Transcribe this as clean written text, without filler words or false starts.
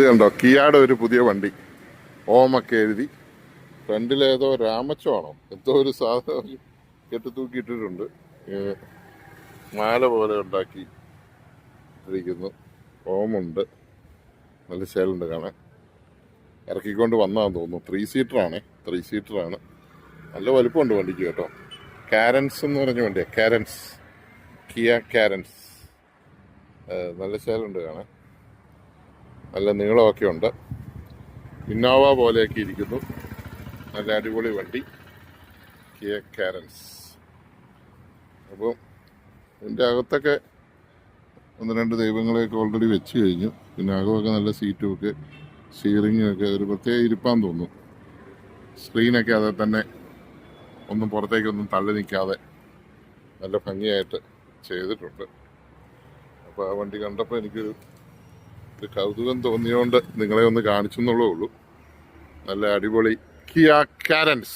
ഇത് കണ്ടോ, കിയാടെ ഒരു പുതിയ വണ്ടി, ഓമൊക്കെ എഴുതി. ഫ്രണ്ടിലേതോ രാമച്ചമാണോ എന്തോ ഒരു സാധനം കെട്ടി തൂക്കിയിട്ടിട്ടുണ്ട്. മാല പോലെ ഉണ്ടാക്കി ഇരിക്കുന്നു. ഓമുണ്ട്, നല്ല ശേലുണ്ട് കാണാൻ. ഇറക്കിക്കൊണ്ട് വന്നാന്ന് തോന്നുന്നു. 3 സീറ്ററാണ്, 3 സീറ്ററാണ്. നല്ല വലുപ്പമുണ്ട് വണ്ടിക്ക് കേട്ടോ. കാരൻസ് എന്ന് പറഞ്ഞ വണ്ടിയാണ്, കാരൻസ്, കിയ കാരൻസ്. നല്ല ശേലുണ്ട് കാണാൻ, നല്ല നീളമൊക്കെ ഉണ്ട്. ഇന്നോവ പോലെയൊക്കെ ഇരിക്കുന്നു. നല്ല അടിപൊളി വണ്ടി, കിയ കാരൻസ്. അപ്പം ഇതിൻ്റെ അകത്തൊക്കെ 1-2 ദൈവങ്ങളെയൊക്കെ ഓൾറെഡി വെച്ച് കഴിഞ്ഞു. പിന്നെ അകമൊക്കെ നല്ല സീറ്റും ഒക്കെ, സ്റ്റിയറിങ്ങും ഒക്കെ ഒരു പ്രത്യേക ഇരിപ്പാന്ന് തോന്നുന്നു. സ്ക്രീനൊക്കെ അതിൽ തന്നെ ഒന്നും പുറത്തേക്കൊന്നും തള്ളി നിൽക്കാതെ നല്ല ഭംഗിയായിട്ട് ചെയ്തിട്ടുണ്ട്. അപ്പോൾ ആ വണ്ടി കണ്ടപ്പോൾ എനിക്കൊരു കൗതുകം തോന്നിയോണ്ട് നിങ്ങളെ ഒന്ന് കാണിച്ചെന്നുള്ളേ ഉള്ളൂ. നല്ല അടിപൊളി കിയ കാരൻസ്.